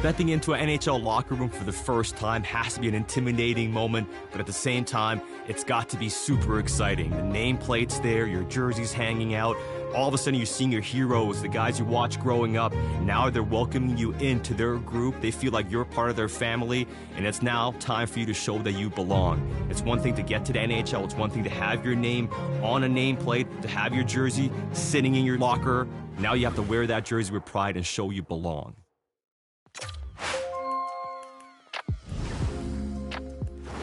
Stepping into an NHL locker room for the first time has to be an intimidating moment, but at the same time, it's got to be super exciting. The nameplate's there, your jersey's hanging out. All of a sudden, you're seeing your heroes, the guys you watched growing up. Now they're welcoming you into their group. They feel like you're part of their family, and it's now time for you to show that you belong. It's one thing to get to the NHL. It's one thing to have your name on a nameplate, to have your jersey sitting in your locker. Now you have to wear that jersey with pride and show you belong.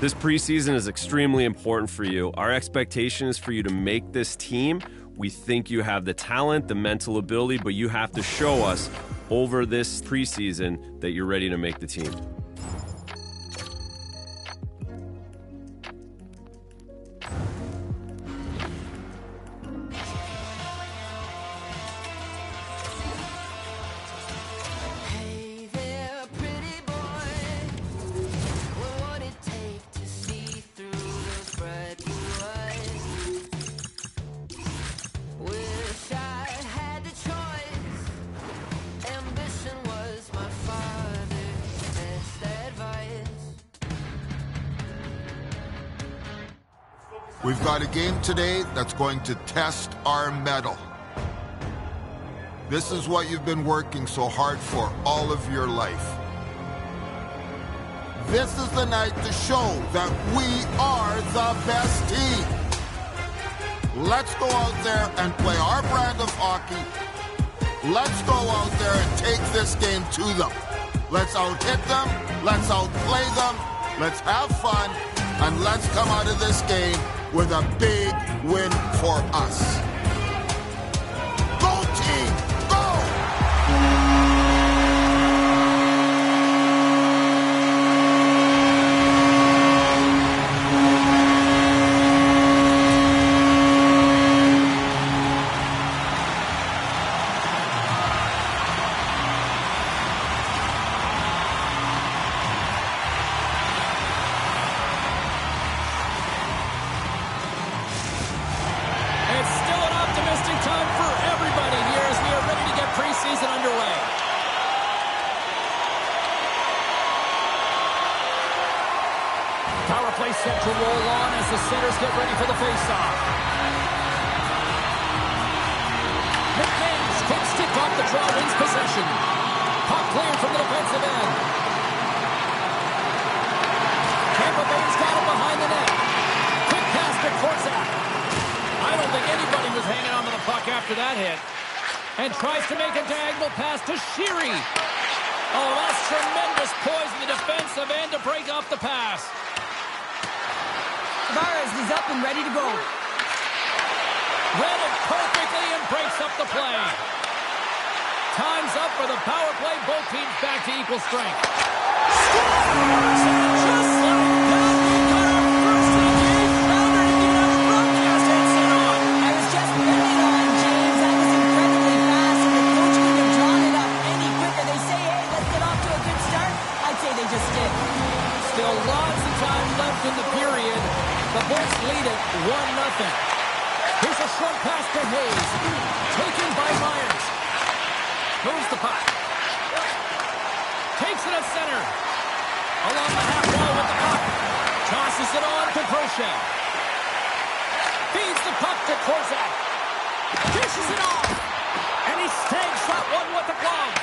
This preseason is extremely important for you. Our expectation is for you to make this team. We think you have the talent, the mental ability, but you have to show us over this preseason that you're ready to make the team. We've got a game today that's going to test our mettle. This is what you've been working so hard for all of your life. This is the night to show that we are the best team. Let's go out there and play our brand of hockey. Let's go out there and take this game to them. Let's out-hit them. Let's outplay them. Let's have fun. And let's come out of this game with a big win for us. Go team, go! Set to roll on as the centers get ready for the faceoff. McMann's quick stick off the draw wins possession. Puck cleared from the defensive end. Tampa Bay's got it behind the net. Quick pass to Korczak. I don't think anybody was hanging on to the puck after that hit. And tries to make a diagonal pass to Sheary. Oh, that's tremendous poise in the defensive end to break off the pass. Tavares is up and ready to go. Read it perfectly and breaks up the play. Time's up for the power play. Both teams back to equal strength. Scores! Just like that, we got our first game. Louder to get our broadcast headset on. I was just putting it on, James. That was incredibly fast, and the coach couldn't have drawn it up any quicker. They say, hey, let's get off to a good start. I'd say they just did. Still lots of time left in the period. The Bolts lead it 1-0. Here's a short pass to Hayes. Taken by Myers. Moves the puck. Takes it at center. Along the half wall with the puck. Tosses it on to Kroschel. Feeds the puck to Korczak. Dishes it off. And he snags that one with the glove.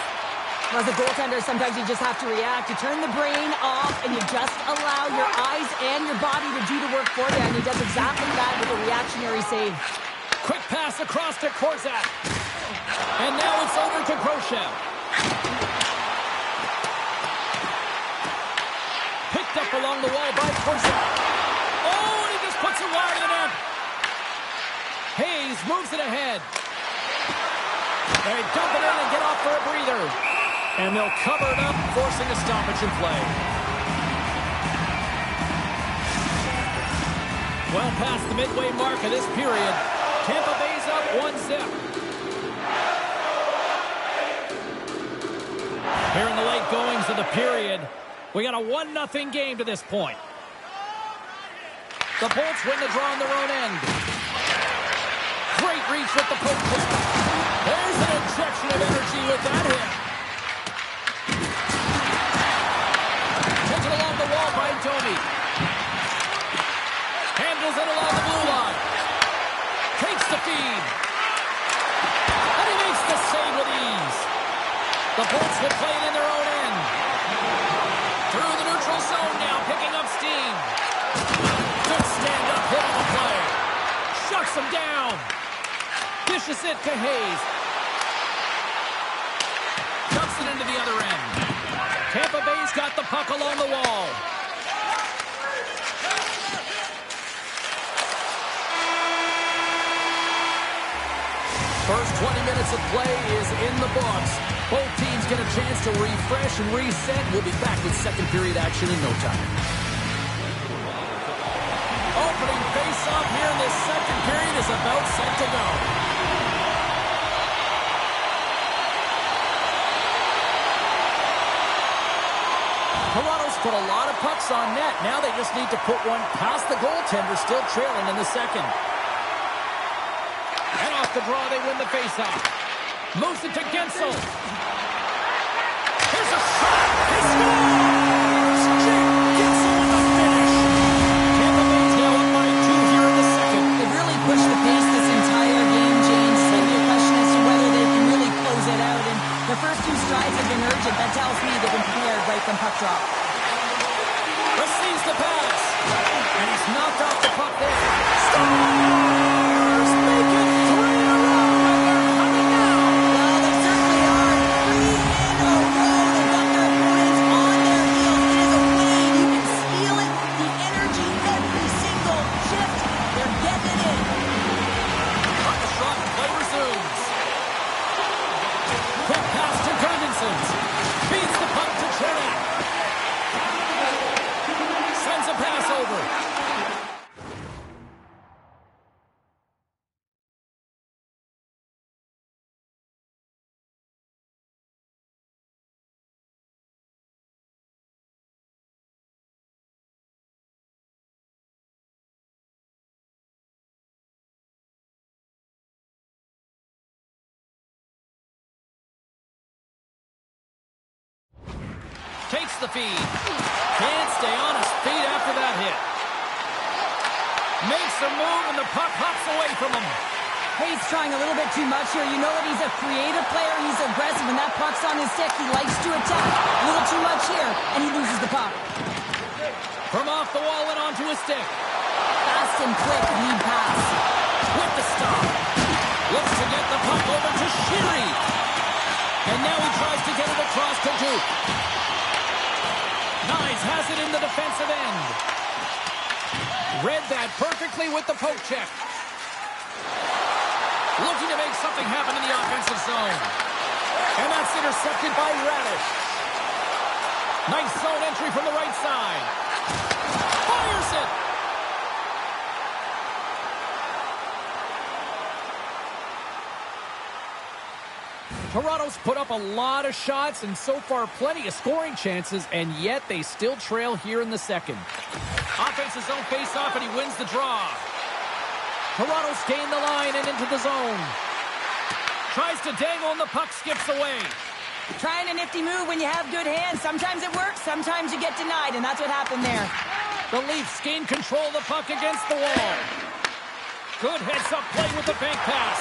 As a goaltender, sometimes you just have to react. You turn the brain off, and you just allow your eyes and your body to do the work for you, and he does exactly that with a reactionary save. Quick pass across to Korczak. And now it's over to Kroschel. Picked up along the wall by Korczak. Oh, and he just puts it wide of the net. Hayes moves it ahead. They dump it in and get off for a breather. And they'll cover it up, forcing a stoppage in play. Well past the midway mark of this period, Tampa Bay's up 1-0. Here in the late goings of the period, we got a 1-0 game to this point. The Bolts win the draw on their own end. Great reach with the poke play. There's an injection of energy with that hit. Bolts will play it in their own end. Through the neutral zone now, picking up steam. Good stand-up hit on the play. Shuts him down. Dishes it to Hayes. Dumps it into the other end. Tampa Bay's got the puck along the wall. First 20 minutes of play is in the books. Both teams get a chance to refresh and reset. We'll be back with second period action in no time. Opening face-off here in this second period is about set to go. Toronto's put a lot of pucks on net. Now they just need to put one past the goaltender, still trailing in the second. And off the draw, they win the faceoff. Moves it to Gensel. Here's a shot. He scores! Jake Gensel with the finish. Tampa Bay's now up by 2 here in the second. They've really pushed the pace this entire game, James. It's going to be a question as to whether they can really close it out. And the first 2 strides have been urgent. That tells me they've been prepared right from puck drop. Receives the pass. And he's knocked off the puck there. Stars make it 3 in a row. And they're coming now. Well, they certainly are. 3 in a row. They've got their opponents on their heels. It is a wave. You can feel it. The energy every single shift. They're getting it in. On the shot, play resumes. Quick pass to Gudmundsson. Feeds the puck to Chernak. Sends a pass over. Takes the feed. Can't stay on his feet after that hit. Makes a move and the puck hops away from him. Hayes trying a little bit too much here. You know that he's a creative player. He's aggressive. When that puck's on his stick, he likes to attack. A little too much here, and he loses the puck. From off the wall and onto his stick. Fast and quick lead pass. With the stop. Looks to get the puck over to Sheary. And now he tries to get it across to Duke. Nyes has it in the defensive end. Read that perfectly with the poke check. Looking to make something happen in the offensive zone. And that's intercepted by Radish. Nice zone entry from the right side. Fires it. Toronto's put up a lot of shots and so far plenty of scoring chances, and yet they still trail here in the second. Offensive zone face-off, and he wins the draw. Toronto's gained the line and into the zone. Tries to dangle, and the puck skips away. Trying a nifty move when you have good hands. Sometimes it works, sometimes you get denied, and that's what happened there. The Leafs gain control of the puck against the wall. Good heads-up play with the bank pass.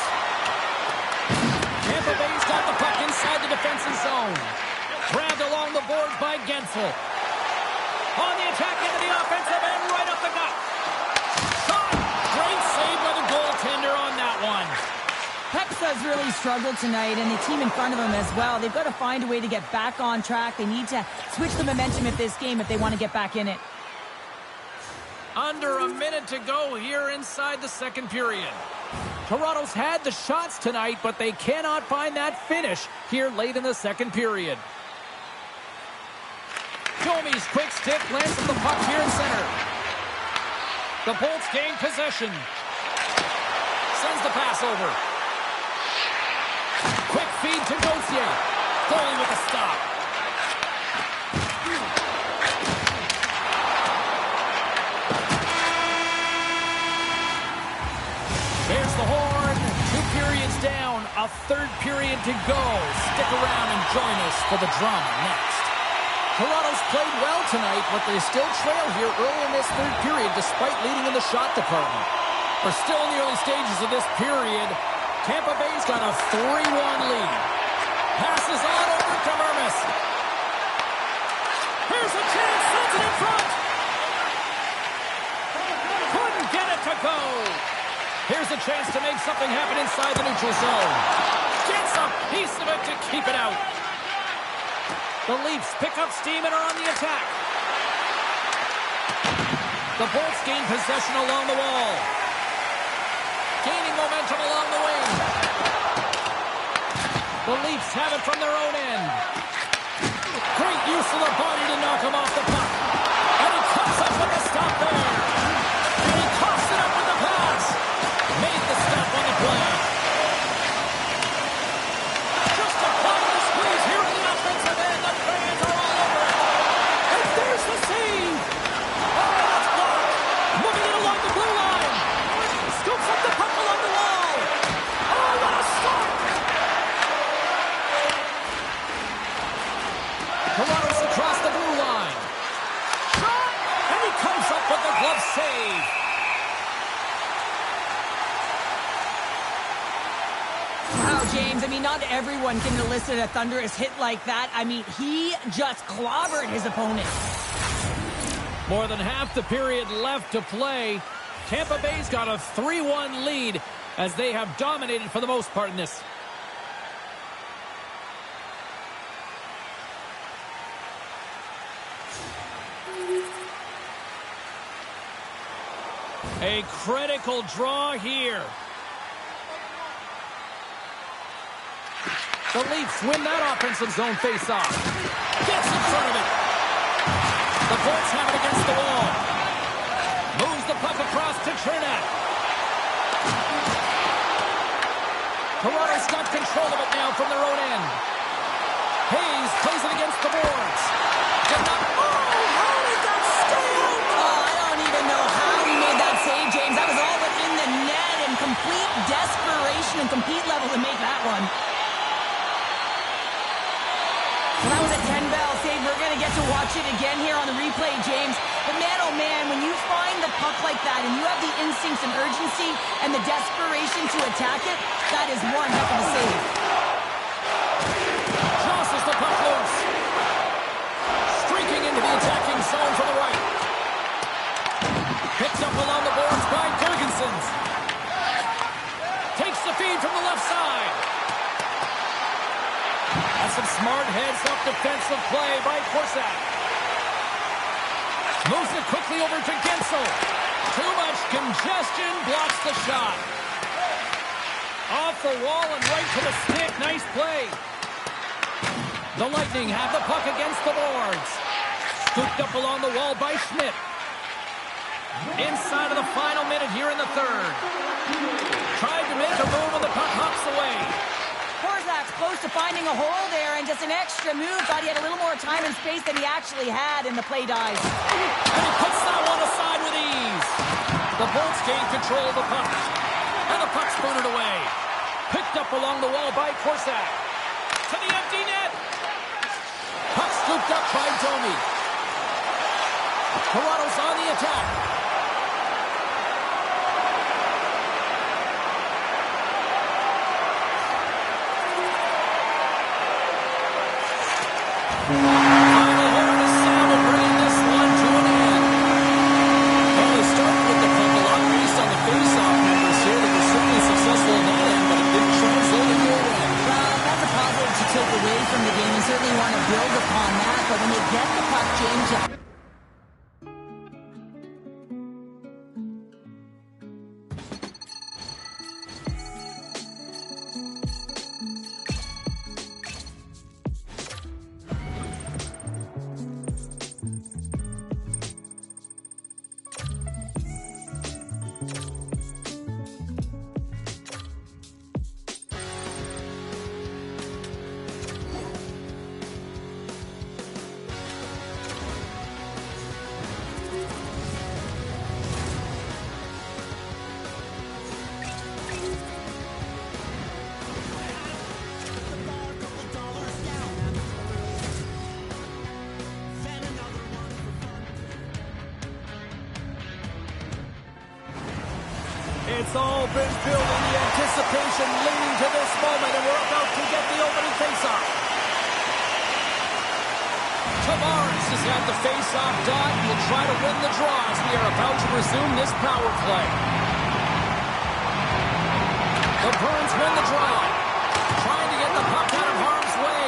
Tampa Bay's got the puck inside the defensive zone. Grabbed along the boards by Gensel. On the attack into the offensive end, right up the gut. Shot! Great save by the goaltender on that one. Hexa's really struggled tonight, and the team in front of him as well. They've got to find a way to get back on track. They need to switch the momentum of this game if they want to get back in it. Under a minute to go here inside the second period. Toronto's had the shots tonight, but they cannot find that finish here late in the second period. Domi's quick stick lands the puck here in center. The Bolts gain possession. Sends the pass over. Quick feed to Gauthier. Goalie with a stop. There's the horn. 2 periods down. A third period to go. Stick around and join us for the drama next. Toronto's played well tonight, but they still trail here early in this third period despite leading in the shot department. We're still in the early stages of this period. Tampa Bay's got a 3-1 lead. Passes on over to Mermis. Here's a chance. Sends it in front. Couldn't get it to go. Here's a chance to make something happen inside the neutral zone. Gets a piece of it to keep it out. The Leafs pick up steam and are on the attack. The Bolts gain possession along the wall. Gaining momentum along the wing. The Leafs have it from their own end. Great use of the body to knock him off the puck. And he comes up with the stop there. And he coughs it up with the pass. Made the stop on the play. Just applying the squeeze here in the offensive end. The fans are all over it. And there's the save. Oh, that's blocked. Moving it along the blue line. Scoops up the puck along the wall. Oh, what a stop. Toronto's across the blue line. Shot! And he comes up with the glove save. Wow, James, I mean, not everyone can elicit a thunderous hit like that. I mean, he just clobbered his opponent. More than half the period left to play. Tampa Bay's got a 3-1 lead as they have dominated for the most part in this. A critical draw here. The Leafs win that offensive zone faceoff. Gets in front of it. The Bolts have it against the wall. Moves the puck across to Chernak. Toronto's got control of it now from their own end. Hayes plays it against the boards. How did that stay out? Oh, I don't even know how he made that save, James. That was all within the net and complete desperation and compete level to make that one. Well, that was a 10-bell save. We're going to get to watch it again here on the replay, James. But man, oh man, when you find the puck like that and you have the instincts and urgency and the desperation to attack it, that is one heck of a save. Tosses the puck loose. Streaking into the attacking zone to the right. Picked up along the boards by Girgensons. Takes the feed from the left side. That's some smart heads-up defensive play by Korsak. Moves it quickly over to Gensel. Too much congestion, blocks the shot. Off the wall and right to the stick. Nice play. The Lightning have the puck against the boards. Scooped up along the wall by Schmidt. Inside of the final minute here in the third. Tried to make a move and the puck hops away. Korzak's close to finding a hole there and just an extra move. Thought he had a little more time and space than he actually had, and the play dies. And he puts that one aside with ease. The Bolts gain control of the puck. And the puck's booted away. Picked up along the wall by Korsak. To the empty net. Puck scooped up by Domi. Toronto's on the attack. Final horn is sounded, bringing this one to an end. Well, they started with the puck a lot based on the face-off numbers here. They were certainly successful in that end, but it didn't translate into a win. Well, that's a positive to take away from the game and certainly want to build upon that. But when you get the puck, James, you... It's all been building, the anticipation leading to this moment, and we're about to get the opening face-off. Tavares has had the face-off dot and will try to win the draw as we are about to resume this power play. The Bruins win the draw. Trying to get the puck out of harm's way.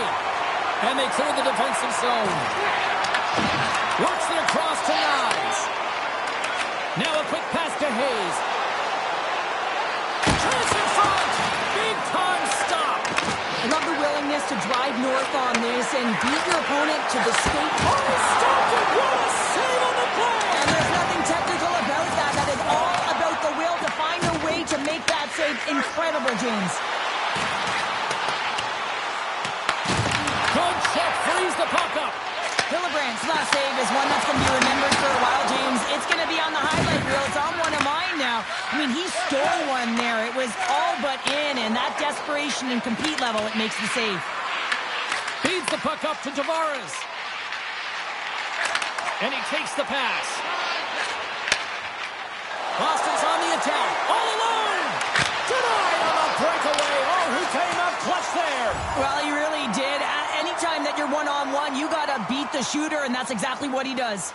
And they clear the defensive zone. Works it across to Nyes. Now a quick pass to Hayes. Turns in front. Big time stop. I love the willingness to drive north on this and beat your opponent to the skate. Oh, he stopped it! What a save on the play! And there's nothing technical about that. That is all about the will to find a way to make that save incredible, James. Good check, frees the puck up. Hillebrandt's last save is one that's going to be remembered for a while, James. It's going to be on the highlight reel. It's on one of mine now. I mean, he stole one there. It was all but in, and that desperation and compete level, it makes the save. Feeds the puck up to Tavares. And he takes the pass. Boston's on the attack. All alone! Denied on the breakaway. Oh, he came up clutch there. Well, he really did. Anytime that you're one-on-one, you got to beat the shooter, and that's exactly what he does.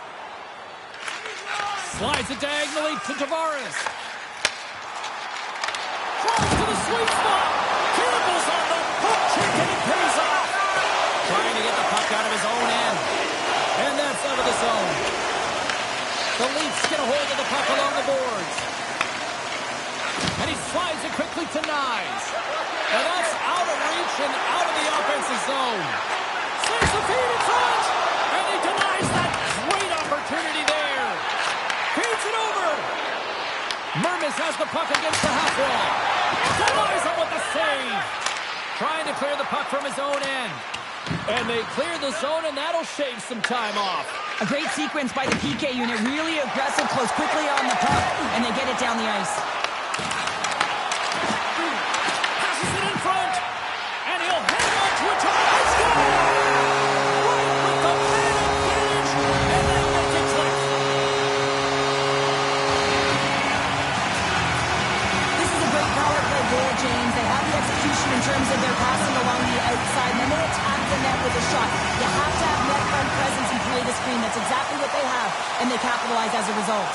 Slides it diagonally to Tavares. Drives to the sweet spot. Campbell's on the hook check, and it pays off. Trying to get the puck out of his own end. And that's out of the zone. The Leafs get a hold of the puck along the boards. And he slides it quickly to Nyes. And that's out of reach and out of the offensive zone. Sends the feed in front. And he denies that great opportunity there. Feeds it over. Mermis has the puck against the half wall. Denies him with the save. Trying to clear the puck from his own end. And they clear the zone, and that'll shave some time off. A great sequence by the PK unit. Really aggressive, close quickly on the puck, and they get it down the ice. Passes it in front. And he'll hang on to it. Let's go! Right with the man advantage. And they'll make it click. This is a great power play goal, James. They have the execution in terms of their passing along the outside, and then they attack the net with a shot. You have to have net front presence and create a screen. That's exactly what they have, and they capitalize as a result.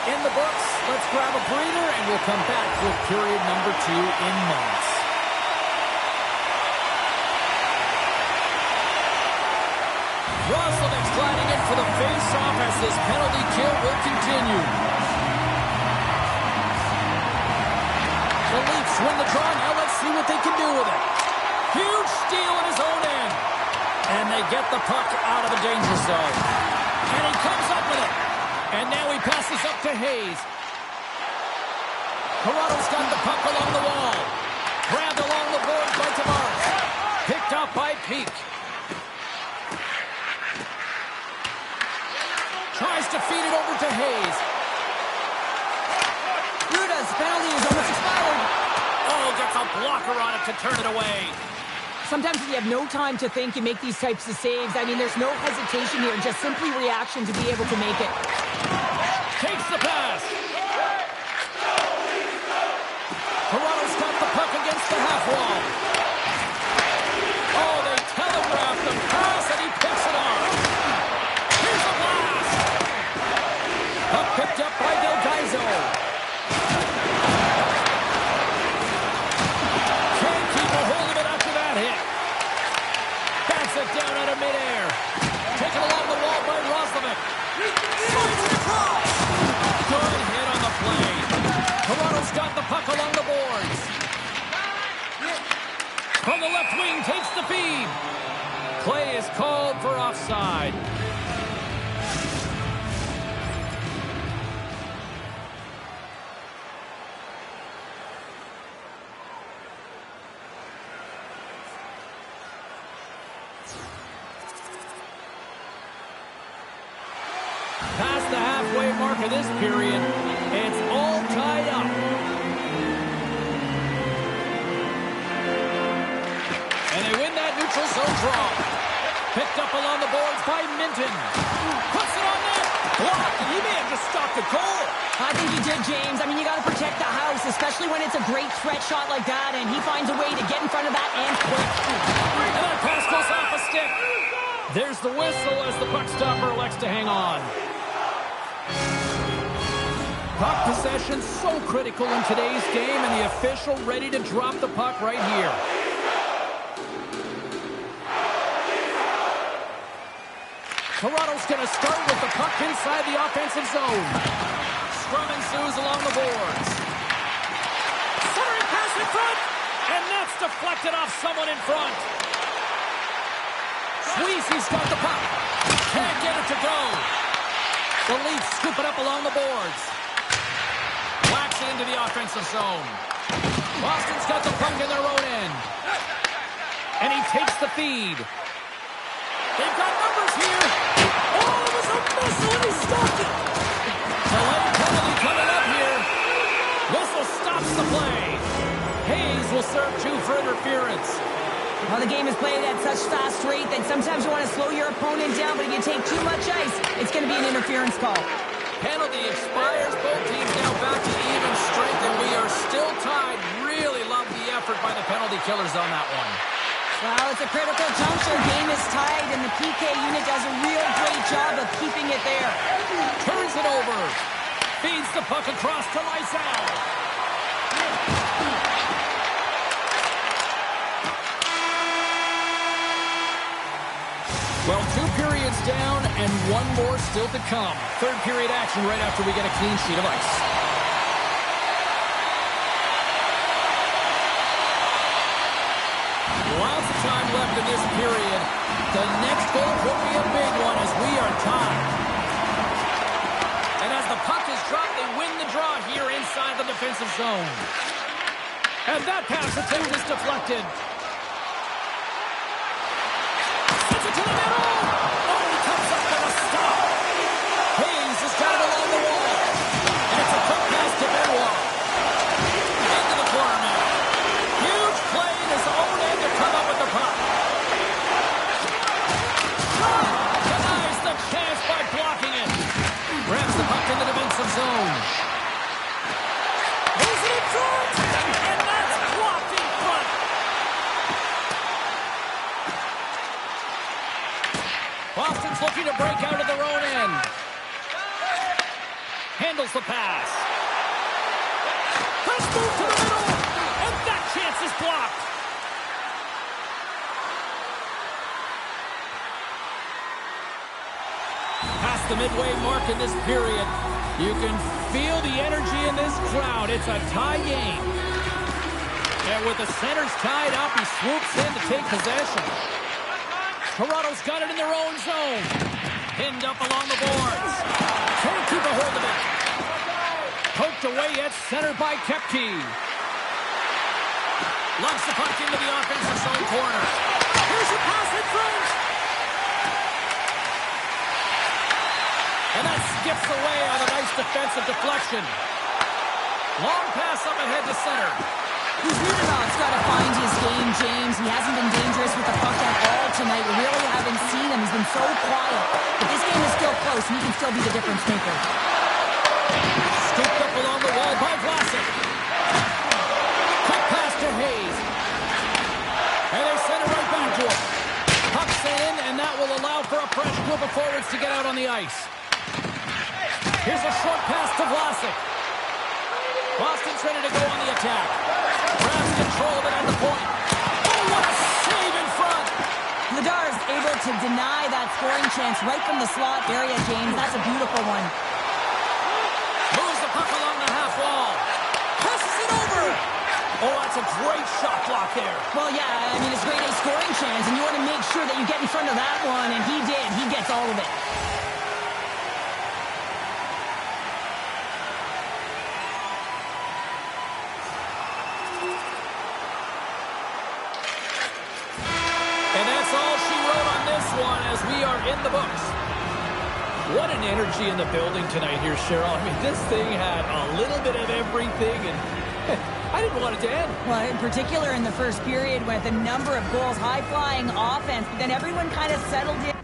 In the books, let's grab a breather, and we'll come back with period number 2 in minutes. Roslovic sliding in for the face-off as this penalty kill will continue. The Leafs win the draw. Now let's see what they can do with it. Huge steal in his own end. And they get the puck out of the danger zone. And he comes up with it. And now he passes up to Hayes. Toronto's got the puck along the wall. Grabbed along the boards by Tavares. Picked up by Peak. Tries to feed it over to Hayes. Ruda's penalty is almost expired. Oh, gets a blocker on it to turn it away. Sometimes when you have no time to think, you make these types of saves. I mean, there's no hesitation here, just simply reaction to be able to make it. Takes the pass. Toronto's got the puck against the half wall. Oh, they telegraph the pass, and he picks it off. Here's the blast. Puck picked up by Del Gaizo. Can't keep a hold of it after that hit. Bats it down out of midair. Taken along the wall by Roslovic. Slides it across. Good hit on the play. Toronto's got the puck along the boards. From the left wing, takes the feed. Play is called for offside. Past the halfway mark of this period, it's all tied up. And they win that neutral zone draw. Picked up along the boards by Minton. Puts it on net. Blocked. He may have just stopped the goal. I think he did, James. I mean, you got to protect the house, especially when it's a great threat shot like that, and he finds a way to get in front of that and quick. And that pass goes off a stick. There's the whistle as the puck stopper elects to hang on. Puck possession so critical in today's game, and the official ready to drop the puck right here. Toronto's going to start with the puck inside the offensive zone. Scrum ensues along the boards. Centering pass in front, and that's deflected off someone in front. Sweezy's got the puck. Can't get it to go. The Leafs scoop it up along the boards. Whacks it into the offensive zone. Boston's got the puck in their own end. And he takes the feed. They've got numbers here. Oh, it was a missile and he stopped it. Delayed penalty coming up here. Whistle stops the play. Hayes will serve 2 for interference. Well, the game is played at such fast rate that sometimes you want to slow your opponent down, but if you take too much ice, it's going to be an interference call. Penalty expires. Both teams now back to even strength, and we are still tied. Really love the effort by the penalty killers on that one. Well, it's a critical juncture. Game is tied, and the PK unit does a real great job of keeping it there. Turns it over. Feeds the puck across to Lysell. Well, 2 periods down and 1 more still to come. Third period action right after we get a clean sheet of ice. Lots of time left in this period. The next goal could be a big one as we are tied. And as the puck is dropped, they win the draw here inside the defensive zone. And that pass attempt is deflected. Sends it to the middle. Oh, he comes up with a stop. Hayes has got it along the wall. And it's a quick pass to Benoit. Into the corner now. Huge play in his own end to come up with the puck. Denies the chance by blocking it. Grabs the puck in the defensive zone. Moves it in front. And that's blocked in front. Boston's looking to break out of their own end. Handles the pass. Let's move to the middle. And that chance is blocked. Past the midway mark in this period. You can feel the energy in this crowd. It's a tie game. And with the centers tied up, he swoops in to take possession. Toronto's got it in their own zone. Pinned up along the boards. Can't keep a hold of it. Poked away at center by Koepke. Lumps the puck into the offensive zone corner. Here's a pass in front. And that skips away on a nice defensive deflection. Long pass up ahead to center. Kuzminoff's got to find his game, James. He hasn't been dangerous with the puck at all tonight. We really haven't seen him. He's been so quiet. But this game is still close, and he can still be the difference maker. Scooped up along the wall by Vlasic. Quick pass to Hayes. And they send it right back to him. Puck sent in, and that will allow for a fresh group of forwards to get out on the ice. Here's a short pass to Vlasic. Boston's ready to go on the attack. Grabs control of it at the point. Oh, what a save in front! Ladar's able to deny that scoring chance right from the slot area, James. That's a beautiful one. Moves the puck along the half wall. Passes it over. Oh, that's a great shot block there. Well, yeah, I mean, it's great a scoring chance, and you want to make sure that you get in front of that one, and he did. He gets all of it. And that's all she wrote on this one as we are in the books. What an energy in the building tonight here, Cheryl. I mean, this thing had a little bit of everything, and I didn't want it to end. Well, in particular in the first period with a number of goals, high-flying offense, but then everyone kind of settled in.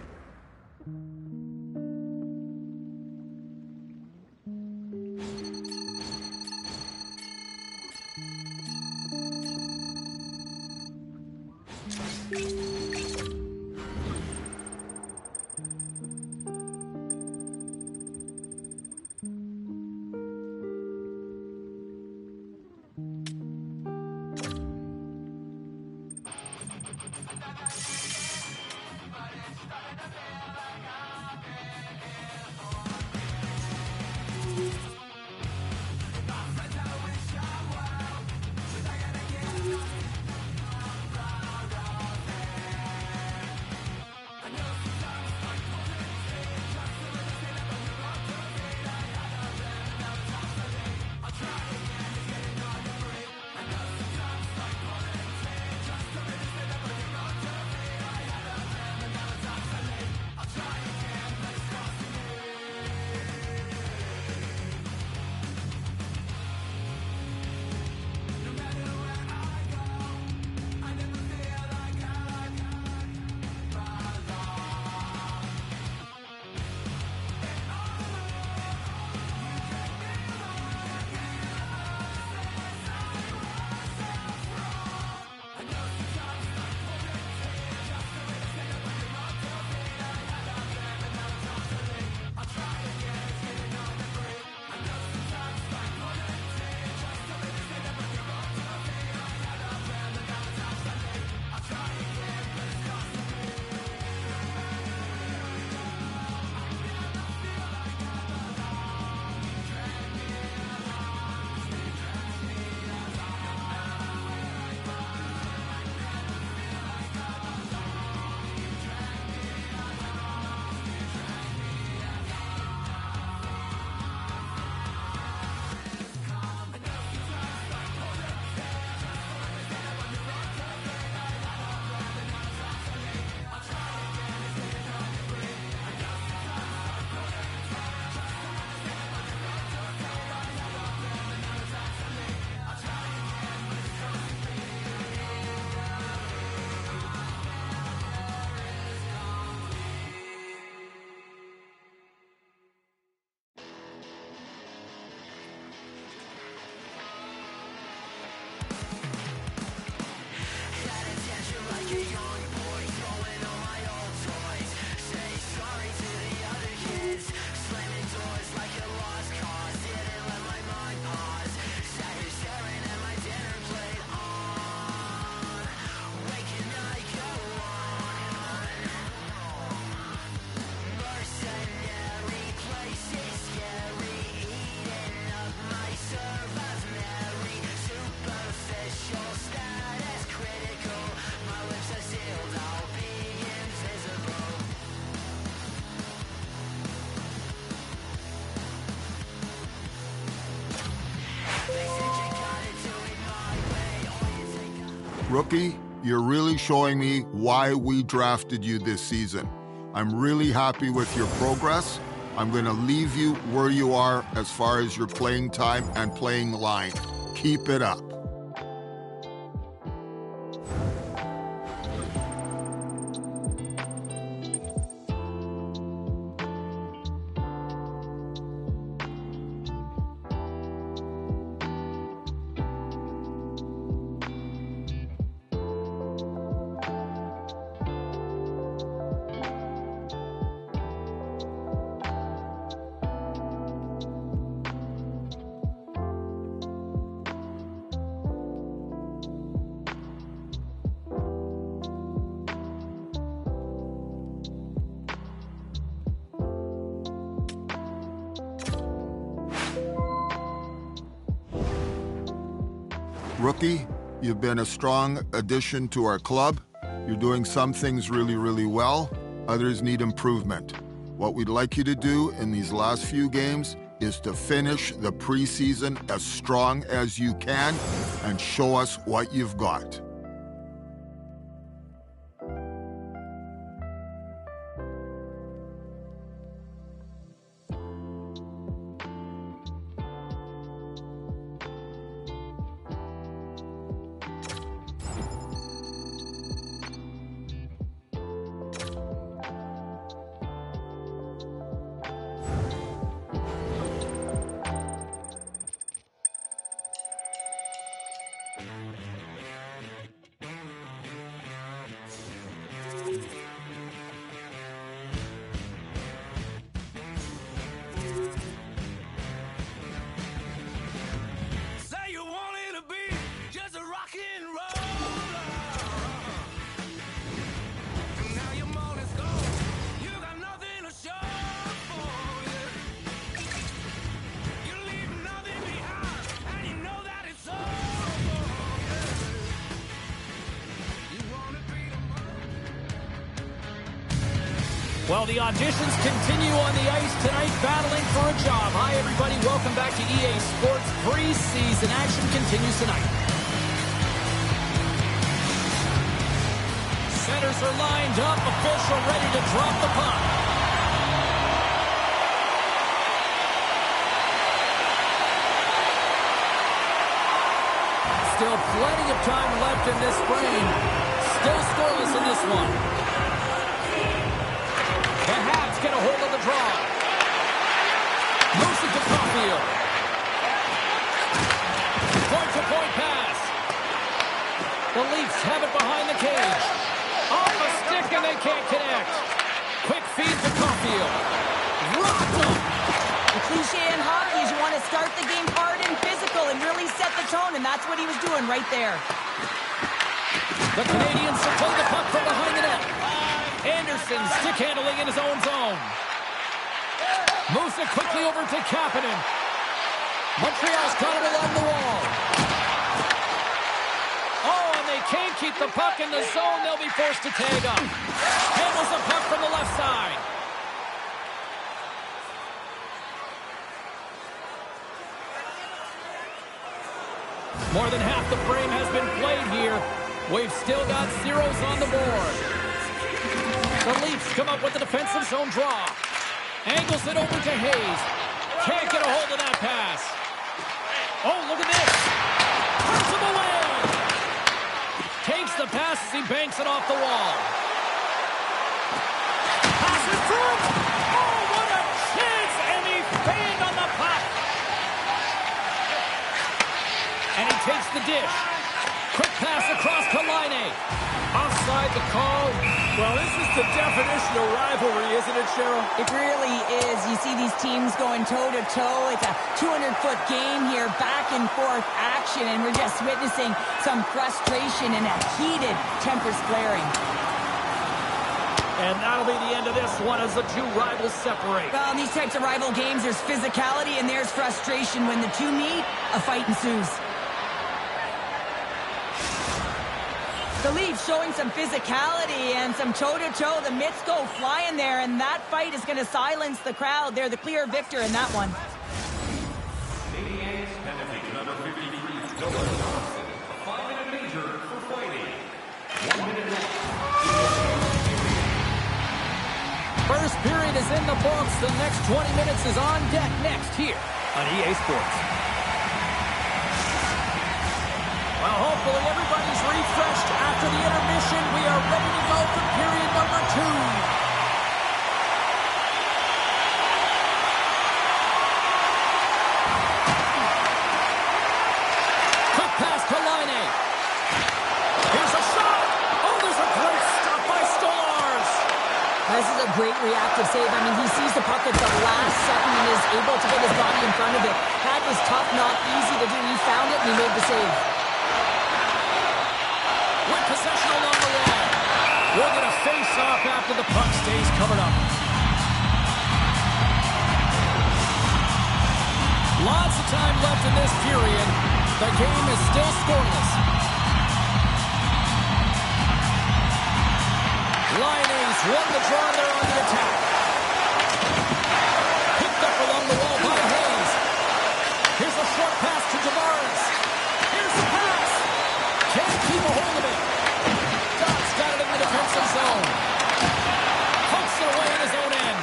Rookie, you're really showing me why we drafted you this season. I'm really happy with your progress. I'm going to leave you where you are as far as your playing time and playing line. Keep it up. Rookie, you've been a strong addition to our club. You're doing some things really, really well. Others need improvement. What we'd like you to do in these last few games is to finish the preseason as strong as you can and show us what you've got. Well, the auditions continue on the ice tonight, battling for a job. Hi, everybody. Welcome back to EA Sports. Preseason action continues tonight. Centers are lined up. Official ready to drop the puck. Still plenty of time left in this frame. Still scoreless in this one. The Habs get a hold of the draw. Moves it to Caulfield. Point-to-point pass. The Leafs have it behind the cage. Off a stick and they can't connect. Quick feed to Caulfield. Rocked him. The cliche in hockey is you want to start the game hard and physical and really set the tone, and that's what he was doing right there. The Canadians supply the puck from behind the net. Anderson stick handling in his own zone. Moves it quickly over to Kapanen. Montreal's got it along the wall. Oh, and they can't keep the puck in the zone. They'll be forced to tag up. Handles the puck from the left side. More than half the frame has been played here. We've still got zeros on the board. The Leafs come up with the defensive zone draw. Angles it over to Hayes. Can't get a hold of that pass. Oh, look at this. Turns him away. Takes the pass as he banks it off the wall. Passes through. Oh, what a chance. And he fanned on the puck. And he takes the dish. Quick pass across to Laine. Offside the call. Well, this is the definition of rivalry, isn't it, Cheryl? It really is. You see these teams going toe-to-toe. It's a 200-foot game here, back-and-forth action, and we're just witnessing some frustration and a heated tempers flaring. And that'll be the end of this one as the two rivals separate. Well, in these types of rival games, there's physicality and there's frustration. When the two meet, a fight ensues. The Leafs showing some physicality and some toe-to-toe. The mitts go flying there, and that fight is going to silence the crowd. They're the clear victor in that one. Number 53, Noah Johnson, 5-minute major for fighting. folks, the next 20 minutes is on deck next here on EA Sports. Well, hopefully everybody's refreshed after the intermission. We are ready to go for period number 2. This is a great reactive save. I mean, he sees the puck at the last second and is able to get his body in front of it. That was tough, not easy to do. He found it and he made the save. With possession along the wall. We'll get a face-off after the puck stays covered up. Lots of time left in this period. The game is still scoreless. Lions won the draw, they're on the attack. Picked up along the wall by Hayes. Here's a short pass to Tavares. Here's the pass. Can't keep a hold of it. Dodd's got it in the defensive zone. Pumps it away in his own end.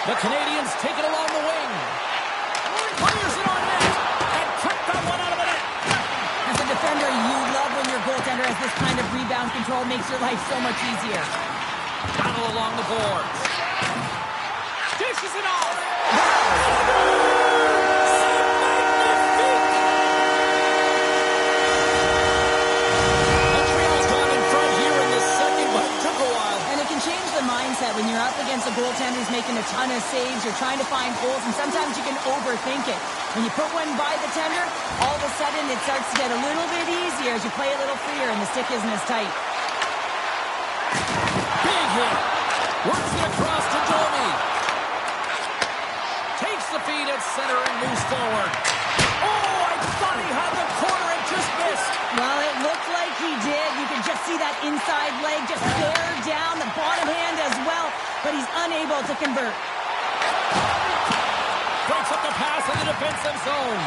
The Canadians take it along the wing. Fires it on net. And kicked that one out of the net. As a defender, you love when your goaltender has this kind of rebound control. Makes your life so much easier. Battle along the boards. Dishes it off. Montreal's gone in front here in this second, but it took a while. And it can change the mindset when you're up against a goaltender who's making a ton of saves. You're trying to find holes, and sometimes you can overthink it. When you put one by the tender, all of a sudden it starts to get a little bit easier as you play a little freer and the stick isn't as tight. Big hit. Works it across to Domi. Takes the feed at center and moves forward. Oh, I thought he had the corner and just missed. Well, it looked like he did. You can just see that inside leg just bear down, the bottom hand as well, but he's unable to convert. Breaks up the pass in the defensive zone.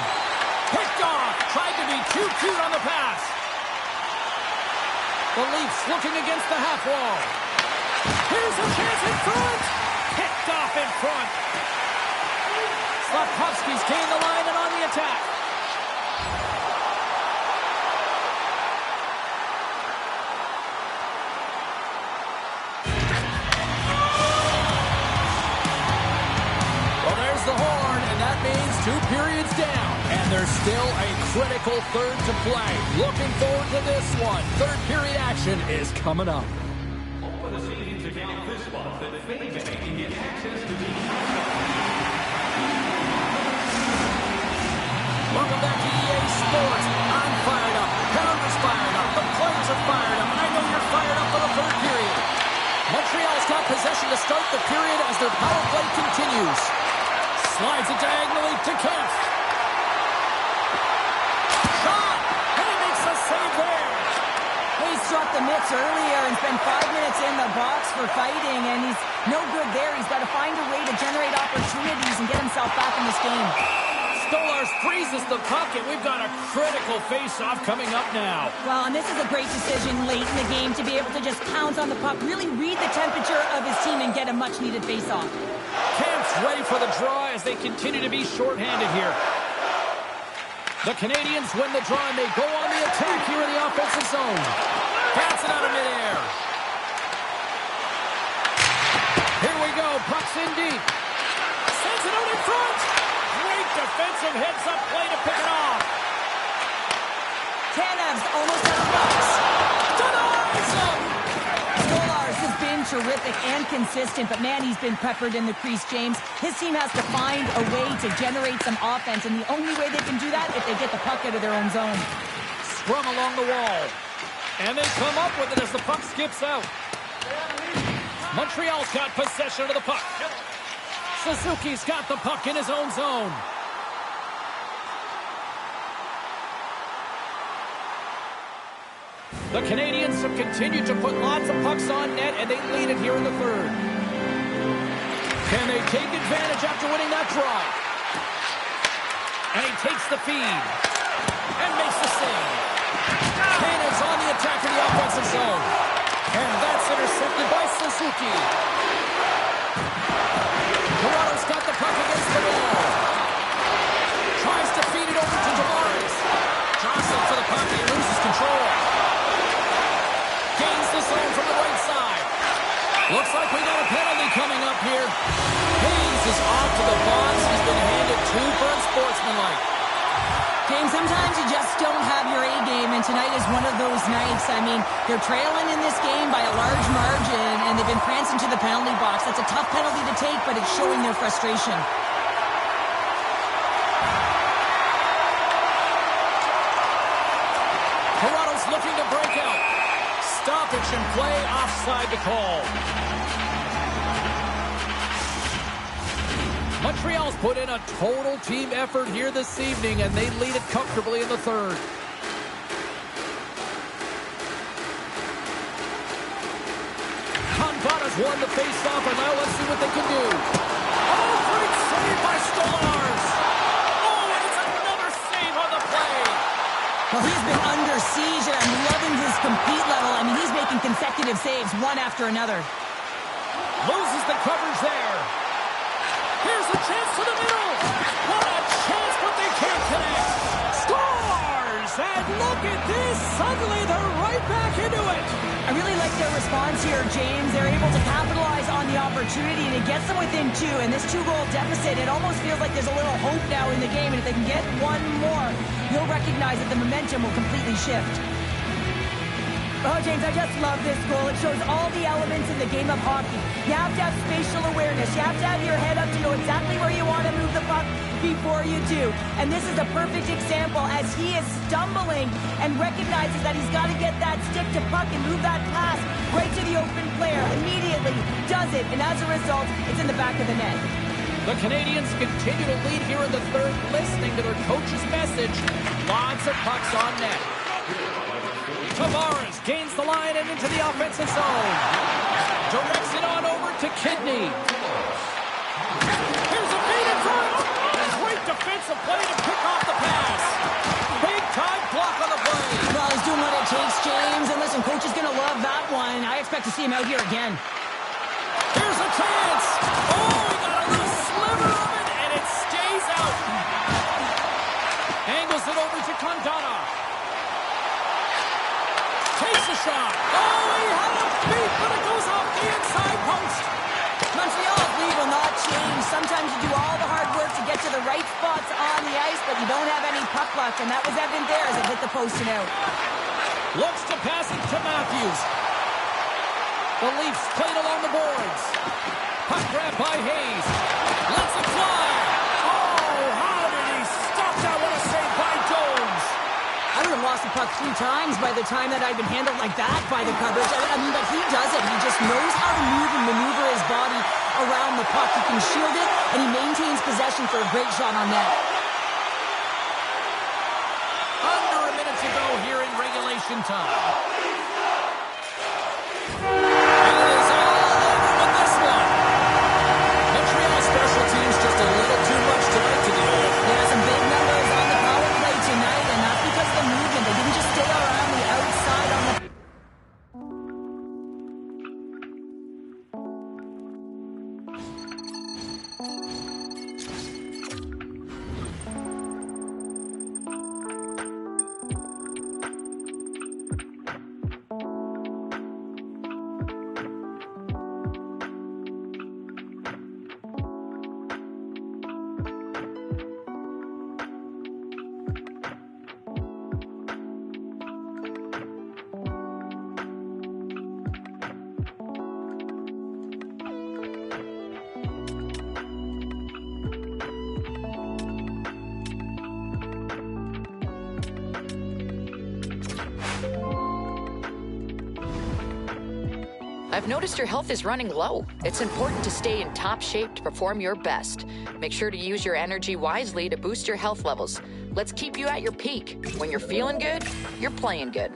Picked off. Tried to be too cute on the pass. The Leafs looking against the half wall. Here's a chance in front. Picked off in front. Slafkovsky's gained the line and on the attack. Well, there's the horn, and that means 2 periods down. And there's still a critical third to play. Looking forward to this one. Third period action is coming up. Welcome back to EA Sports. I'm fired up. Pounder's fired up. The players are fired up. And I know you're fired up for the third period. Montreal's got possession to start the period as their power play continues. Slides it diagonally to Kemp. Shot! And he makes a save there. He struck the mitts earlier and spent 5 minutes in the box for fighting, and he's no good there. He's got to find a way to generate opportunities and get himself back in this game. Stolarz freezes the puck, and we've got a critical face-off coming up now. Well, and this is a great decision late in the game to be able to just pounce on the puck, really read the temperature of his team and get a much-needed face-off. Camp's ready for the draw as they continue to be shorthanded here. The Canadians win the draw, and they go on the attack here in the offensive zone. Bats it out of midair. Here we go. Puck's in deep. Sends it out in front. Great defensive heads-up play to pick it off. Tanev's almost out of the box. Denies him. Stolarz has been terrific and consistent, but man, he's been peppered in the crease, James. His team has to find a way to generate some offense, and the only way they can do that if they get the puck out of their own zone. Scrum along the wall. And they come up with it as the puck skips out. Montreal's got possession of the puck. Suzuki's got the puck in his own zone. The Canadians have continued to put lots of pucks on net, and they lead it here in the third. Can they take advantage after winning that draw? And he takes the feed and makes the save. Canada's on the attack in the offensive zone. And that's intercepted by Suzuki. Looks like we got a penalty coming up here. Hayes is off to the box. He's been handed 2 for unsportsmanlike. James, sometimes you just don't have your A game, and tonight is one of those nights. I mean, they're trailing in this game by a large margin, and they've been prancing to the penalty box. That's a tough penalty to take, but it's showing their frustration. Toronto's looking to break out. Stoppage and play, offside to call. Montreal's put in a total team effort here this evening, and they lead it comfortably in the third. Convana's won the face-off, and now let's see what they can do. Oh, great save by Stolarz. Oh, and it's another save on the play. Well, he's been under siege, and I'm loving his compete level. I mean, he's making consecutive saves, one after another. Loses the coverage there. Here's a chance to the middle. What a chance, but they can't connect. Scores! And look at this. Suddenly they're right back into it. I really like their response here, James. They're able to capitalize on the opportunity, and it gets them within 2. And this 2-goal deficit, it almost feels like there's a little hope now in the game. And if they can get one more, you'll recognize that the momentum will completely shift. Oh, James, I just love this goal. It shows all the elements in the game of hockey. You have to have spatial awareness. You have to have your head up to know exactly where you want to move the puck before you do. And this is a perfect example as he is stumbling and recognizes that he's got to get that stick to puck and move that pass right to the open player. Immediately does it, and as a result, it's in the back of the net. The Canadians continue to lead here in the third, listening to their coach's message. Lots of pucks on net. Tavares gains the line and into the offensive zone. Directs it on over to Kidney. Here's a feed in front. Great defensive play to pick off the pass. Big time block on the play. Well, he's doing what it takes, James. And listen, coach is going to love that one. I expect to see him out here again. Here's a chance. Oh, he got a little sliver of it, and it stays out. Angles it over to Condana. Takes a shot. Oh, he had a beat, but it goes off the inside post. Montreal's lead will not change. Sometimes you do all the hard work to get to the right spots on the ice, but you don't have any puck luck, and that was evident there as it hit the post and out. Looks to pass it to Matthews. The Leafs played along the boards. Puck grab by Hayes. Lets it fly. Oh, how did he stop that? What a save by Jones. I would have lost the puck 3 times by the time that I'd been handled like that by the coverage. I mean, but he does it. He just knows how to move and maneuver his body around the puck. He can shield it, and he maintains possession for a great shot on net. Under a minute to go here in regulation time. And it is all over with this one. Montreal special teams just a little too much tonight to deal with. Yeah, some big numbers on the power play tonight, and that's because of the movement. They didn't just stay around the outside on the... I've noticed your health is running low. It's important to stay in top shape to perform your best. Make sure to use your energy wisely to boost your health levels. Let's keep you at your peak. When you're feeling good, you're playing good.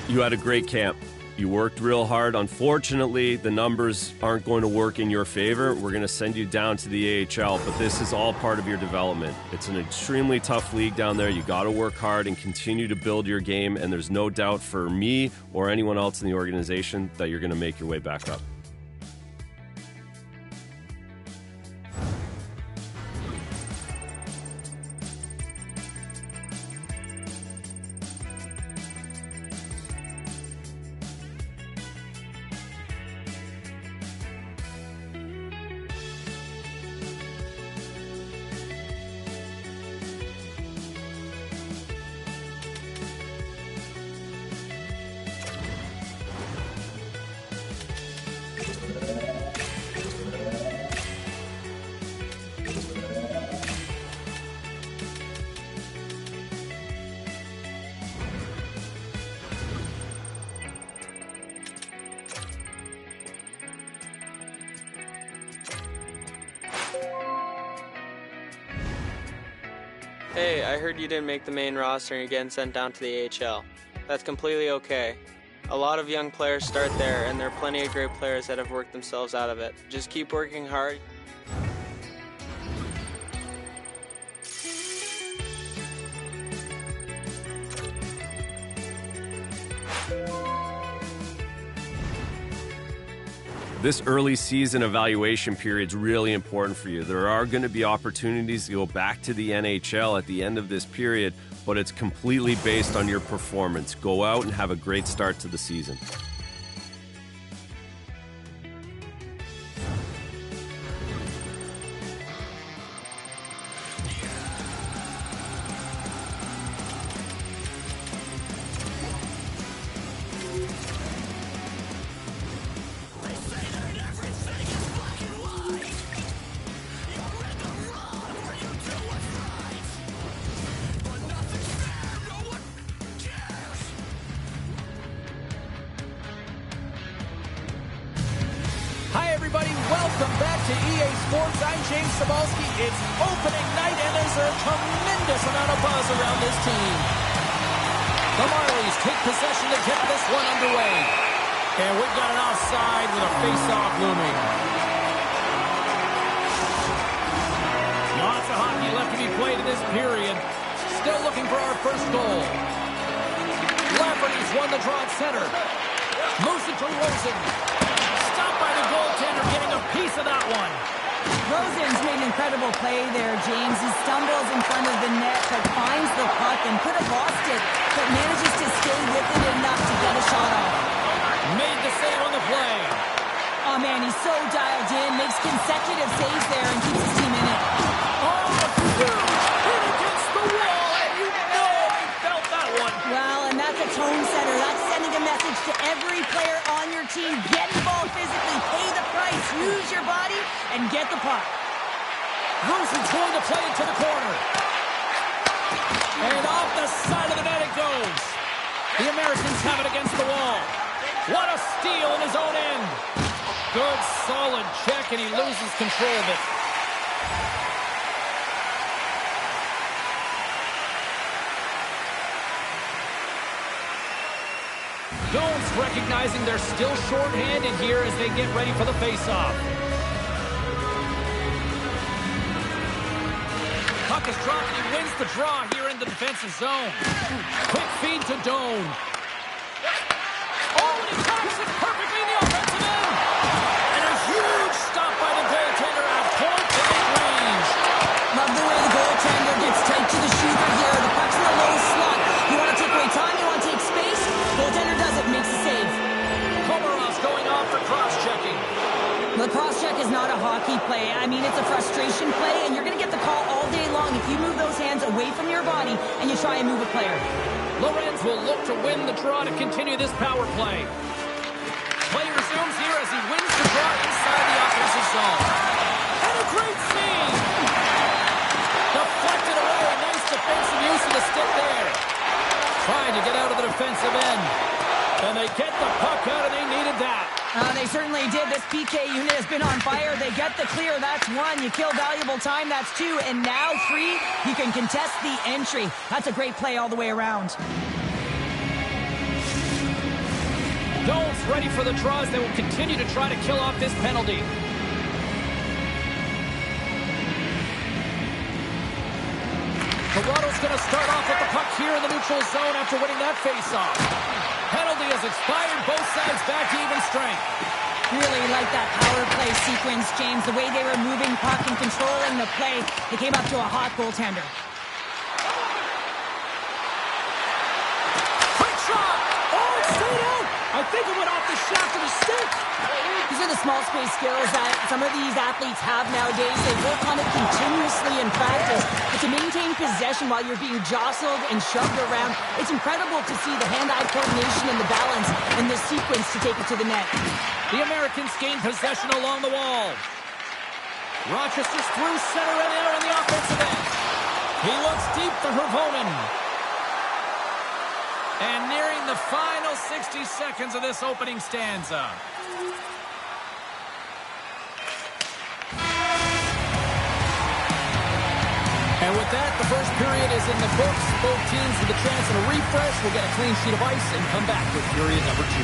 You had a great camp. You worked real hard. Unfortunately, the numbers aren't going to work in your favor. We're going to send you down to the AHL, but this is all part of your development. It's an extremely tough league down there. You got to work hard and continue to build your game, and there's no doubt for me or anyone else in the organization that you're going to make your way back up. Hey, I heard you didn't make the main roster and you're getting sent down to the AHL. That's completely okay. A lot of young players start there, and there are plenty of great players that have worked themselves out of it. Just keep working hard. This early season evaluation period is really important for you. There are going to be opportunities to go back to the NHL at the end of this period, but it's completely based on your performance. Go out and have a great start to the season. Welcome back to EA Sports. I'm James Cybulski. It's opening night, and there's a tremendous amount of buzz around this team. The Marlies take possession to get this one underway. And we've got an offside with a face-off looming. Lots of hockey left to be played in this period. Still looking for our first goal. Lafferty's won the draw at center. Moves it to Rosen. Stopped by the goaltender, getting a piece of that one. Rosen's made an incredible play there, James. He stumbles in front of the net, but finds the puck and could have lost it, but manages to stay with it enough to get a shot off. Made the save on the play. Oh, man, he's so dialed in, makes consecutive saves there, and keeps his team in it. Oh, huge hit against the wall, and you know he felt that one. Well, and that's a tone setter. That's sending a message to every player on your team. Get involved physically, pay the price, use your body, and get the puck. Rosen's going to play it to the corner. And off the side of the net it goes. The Americans have it against the wall. What a steal in his own end. Good, solid check, and he loses control of it. Doan's recognizing they're still short-handed here as they get ready for the face-off. Puck is dropped, and he wins the draw here in the defensive zone. Quick feed to Doan. Oh, and he taps it perfectly in the offensive end. And a huge stop by the goaltender at point-blank range. Love the way the goaltender gets tight to the shooter here. The puck's in the low slot. You want to take away time, you want to take space. Goaltender does it, makes a save. Komarov's going off for cross-checking. The cross-check is not a hockey play. I mean, it's a frustration play, and you're going to get the call all day long if you move those hands away from your body and you try and move a player. Lorenz will look to win the draw to continue this power play. Play resumes here as he wins the draw inside the offensive zone. Trying to get out of the defensive end. And they get the puck out, and they needed that. They certainly did. This PK unit has been on fire. They get the clear. That's 1. You kill valuable time. That's 2. And now 3. You can contest the entry. That's a great play all the way around. Dole's ready for the draws. They will continue to try to kill off this penalty. Toronto's going to start off with the puck here in the neutral zone after winning that faceoff. Penalty has expired. Both sides back to even strength. Really like that power play sequence, James. The way they were moving puck and controlling the play. They came up to a hot goaltender. Quick shot! Oh, it stayed out! I think it went off the shaft of the stick. These are the small space skills that some of these athletes have nowadays. They work on it continuously in practice. But to maintain possession while you're being jostled and shoved around, it's incredible to see the hand-eye coordination and the balance in this sequence to take it to the net. The Americans gain possession along the wall. Rochester's through center and in on the offensive end. He looks deep for Hirvonen. And nearing the final 60 seconds of this opening stanza. And with that, the first period is in the books. Both teams with a chance at a refresh will get a clean sheet of ice and come back with period number 2.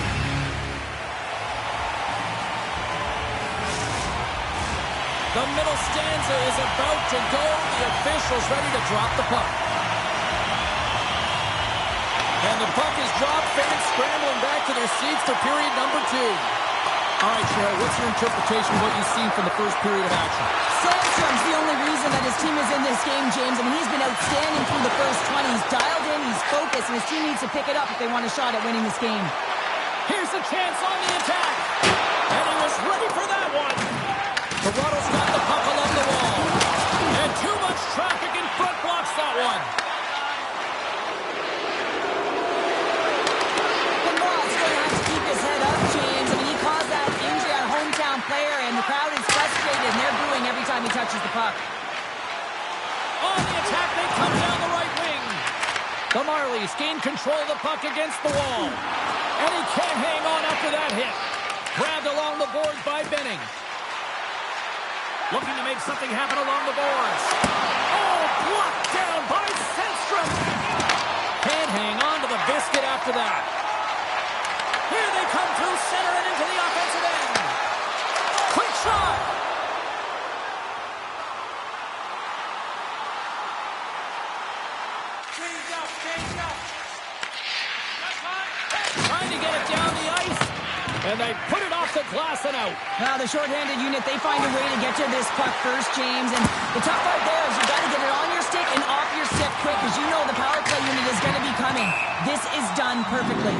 The middle stanza is about to go. The official's ready to drop the puck. And the puck is dropped. Fans scrambling back to their seats for period number 2. All right, Cheryl, what's your interpretation of what you've seen from the first period of action? Sandstrom's the only reason that his team is in this game, James. I mean, he's been outstanding through the first 20. He's dialed in, he's focused, and his team needs to pick it up if they want a shot at winning this game. Here's a chance on the attack. And he was ready for that one. Toronto's got the puck along the wall. And too much traffic in front blocks that one. The Moss going to have to keep his head up, James. I mean, he caused that injury on a hometown player, and the crowd is frustrated, and they're booing every time he touches the puck. On the attack, they come down the right wing. The Marlies gain control of the puck against the wall. And he can't hang on after that hit. Grabbed along the boards by Benning. Looking to make something happen along the boards. Oh, blocked down by Sandstrom. Can't hang on to the biscuit after that. Here they come through center and into the offensive end. Quick shot. Trying to get it down the ice. And they put it off the glass and out. Now, the shorthanded unit, they find a way to get to this puck first, James. And the tough part there is you got to get it on your stick and off your stick quick, because you know the power play unit is going to be coming. This is done perfectly.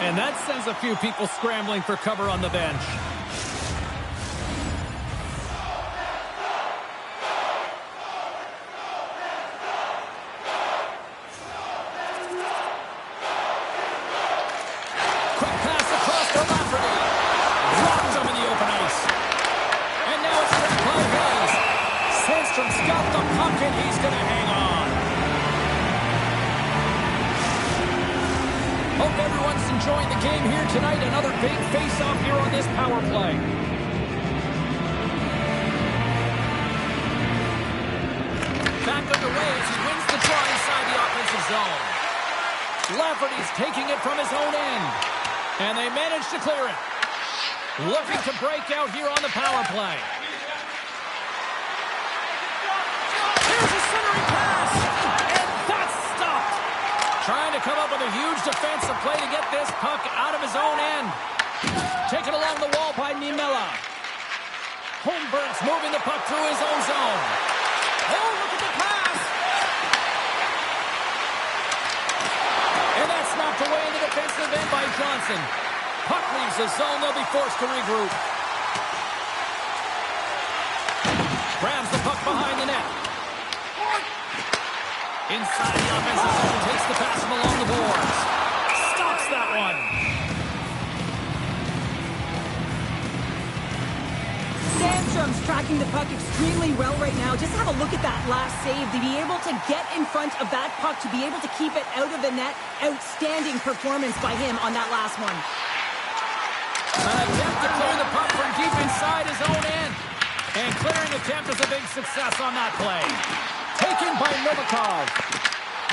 And that sends a few people scrambling for cover on the bench. Enjoying the game here tonight. Another big face-off here on this power play. Back underway as he wins the draw inside the offensive zone. Lafferty's taking it from his own end. And they manage to clear it. Looking to break out here on the power play. Here's a centering pass. And that's stopped. Trying to come up with a huge defensive play to get this puck out of his own end. Taken along the wall by Niemela. Holmberg's moving the puck through his own zone. Oh, look at the pass. And that's knocked away in the defensive end by Johnson. Puck leaves the zone. They'll be forced to regroup. Grabs the puck behind the net. Inside the offensive zone, takes the pass from along the boards. Stops that one. Sandstrom's tracking the puck extremely well right now. Just have a look at that last save. To be able to get in front of that puck, to be able to keep it out of the net, outstanding performance by him on that last one. An attempt to clear the puck from deep inside his own end. And clearing attempt is a big success on that play. Taken by Novikov.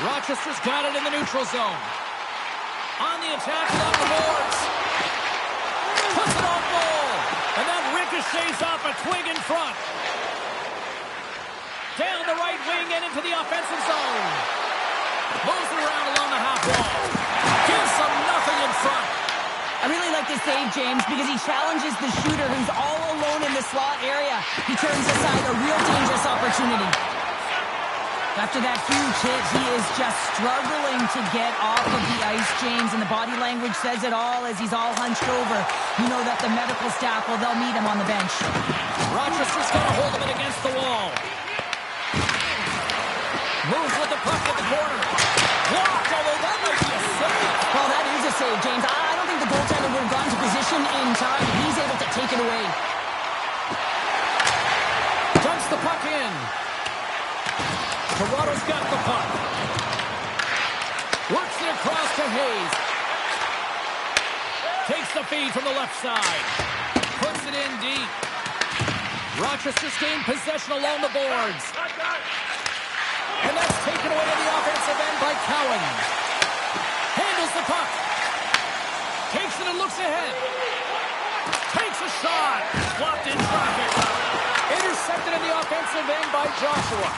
Rochester's got it in the neutral zone. On the attack along the boards. Puts it on goal. And that ricochets off a twig in front. Down the right wing and into the offensive zone. Moves it around along the half wall. Gives them nothing in front. I really like this save, James, because he challenges the shooter who's all alone in the slot area. He turns aside a real dangerous opportunity. After that huge hit, he is just struggling to get off of the ice, James, and the body language says it all as he's all hunched over. You know that the medical staff, well, they'll meet him on the bench. Rochester's got a hold of it against the wall. Moves with the puck at the corner. Blocked, although that might be a save. Well, that is a save, James. I don't think the goaltender would have gone to position in time. He's able to take it away. Dumps the puck in. Toronto's got the puck. Works it across to Hayes. Takes the feed from the left side. Puts it in deep. Rochester's gained possession along the boards. And that's taken away to the offensive end by Cowan. Handles the puck. Takes it and looks ahead. Takes a shot. Blocked in traffic. Intercepted in the offensive end by Joshua.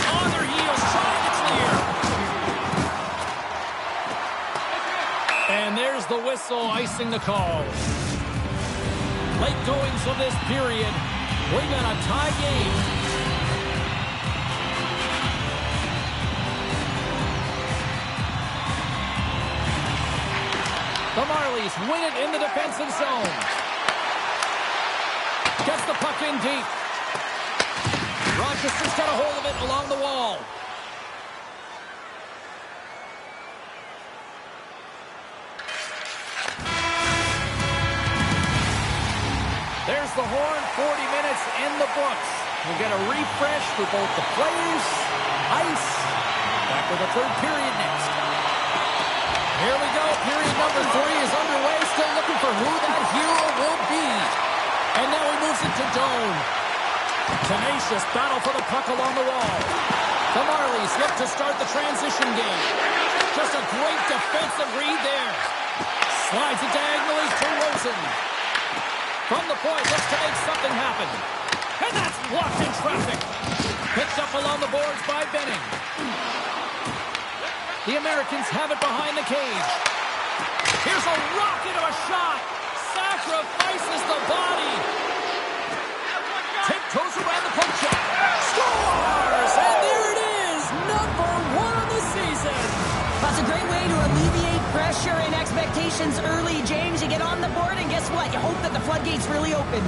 On their heels, trying to clear. And there's the whistle, icing the call. Late goings of this period. We got a tie game. The Marlies win it in the defensive zone. Gets the puck in deep. Rochester's got a hold of it along the wall. There's the horn, 40 minutes in the books. We'll get a refresh for both the players, ice. Back with the third period next. Here we go. Period number 3 is underway. Still looking for who that hero will be. And now he moves it to Doan. Tenacious battle for the puck along the wall. The Marlies look to start the transition game. Just a great defensive read there. Slides it diagonally to Rosen. From the point, looks to make something happen. And that's blocked in traffic. Picked up along the boards by Benning. The Americans have it behind the cage. Here's a rocket of a shot. Sacrifices the body. Tiptoes around the puck shot. Scores! And there it is! Number 1 of the season. That's a great way to alleviate pressure and expectations early, James. You get on the board, and guess what? You hope that the floodgates really open.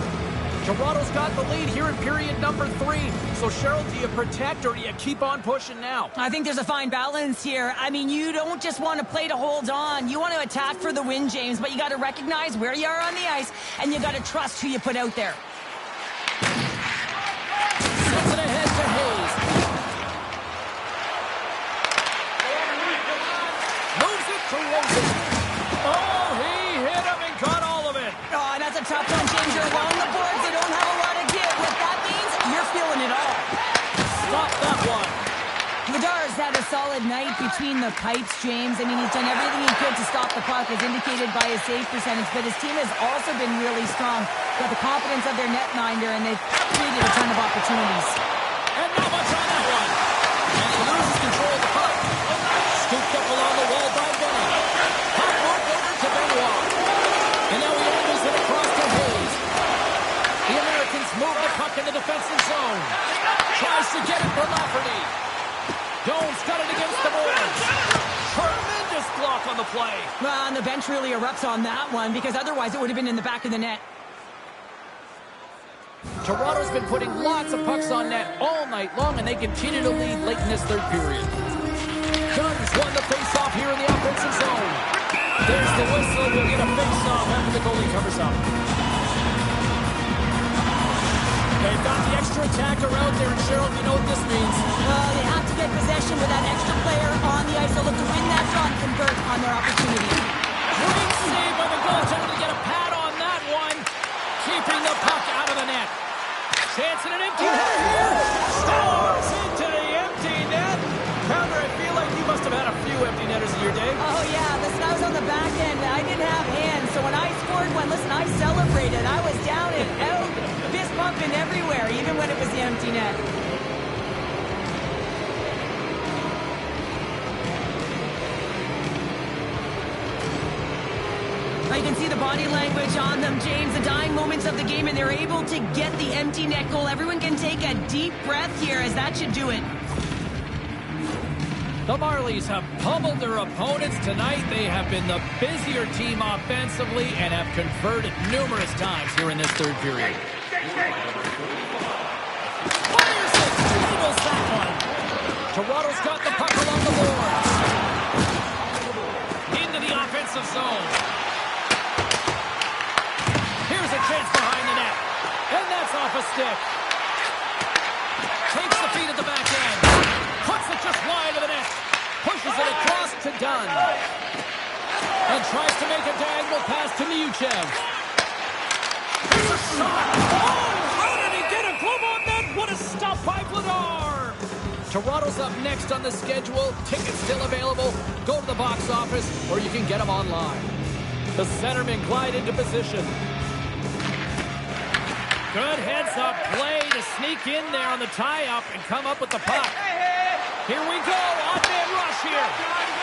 Toronto's got the lead here in period number 3. So, Cheryl, do you protect or do you keep on pushing now? I think there's a fine balance here. I mean, you don't just want to play to hold on. You want to attack for the win, James, but you got to recognize where you are on the ice, and you got to trust who you put out there. Sends it ahead to Hayes. Moves it to Rosen. Oh, he hit him and got all of it. Oh, and that's a tough one, James. You're along the boards. They don't have a lot of give. What that means, you're feeling it all. Stop that one. Ladar's had a solid night between the pipes, James. I mean, he's done everything he could to stop the puck, as indicated by his save percentage, but his team has also been really strong. Got the confidence of their netminder, and they've created a ton of opportunities. And not much on that one. And he loses control of the puck. Scooped up along the wall by Benning. Puck worked over to Benoit. And now he angles it across to Hayes. The Americans move the puck in the defensive zone. Tries to get it for Lafferty. Doan's got it against the boards. Tremendous block on the play. Well, and the bench really erupts on that one, because otherwise it would have been in the back of the net. Toronto's been putting lots of pucks on net all night long, and they continue to lead late in this third period. Guns won the face-off here in the offensive zone. There's the whistle. We'll get a face-off after the goalie covers up. They've got the extra attacker out there, and Cheryl, you know what this means. Well, they have to get possession with that extra player on the ice. They'll look to win that shot and convert on their opportunity. Great save by the goaltender to get a pad on that one. Keeping the puck out of the net. Chance in an empty net here. Scores into the empty net. Crowder, I feel like you must have had a few empty netters in your day. Oh, yeah. Listen, I was on the back end. I didn't have hands, so when I scored one, listen, I celebrated. I was down and out, fist pumping everywhere, even when it was the empty net. You can see the body language on them, James, the dying moments of the game, and they're able to get the empty net goal. Everyone can take a deep breath here, as that should do it. The Marlies have pummeled their opponents tonight. They have been the busier team offensively and have converted numerous times here in this third period. Fires it! Tables that one. Toronto's got the puck along the boards. Into the offensive zone. Here's a chance behind the net. And that's off a stick. Takes the feed at the back end. Puts it just wide of the net. Pushes it across to Dunn. And tries to make a diagonal pass to Miuchev. Here's a shot. Oh, how did he get a glove on that? What a stop by Vladar. Toronto's up next on the schedule. Tickets still available. Go to the box office or you can get them online. The centermen glide into position. Good heads-up play to sneak in there on the tie-up and come up with the puck. Here we go. On-man rush here.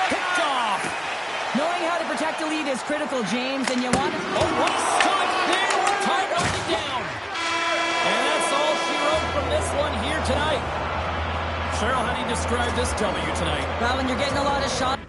Picked off. Knowing how to protect a lead is critical, James, and you want to... Oh, what a stop there with time running down. And that's all she wrote from this one here tonight. Cheryl, how do you describe this W tonight? Well, when you're getting a lot of shots...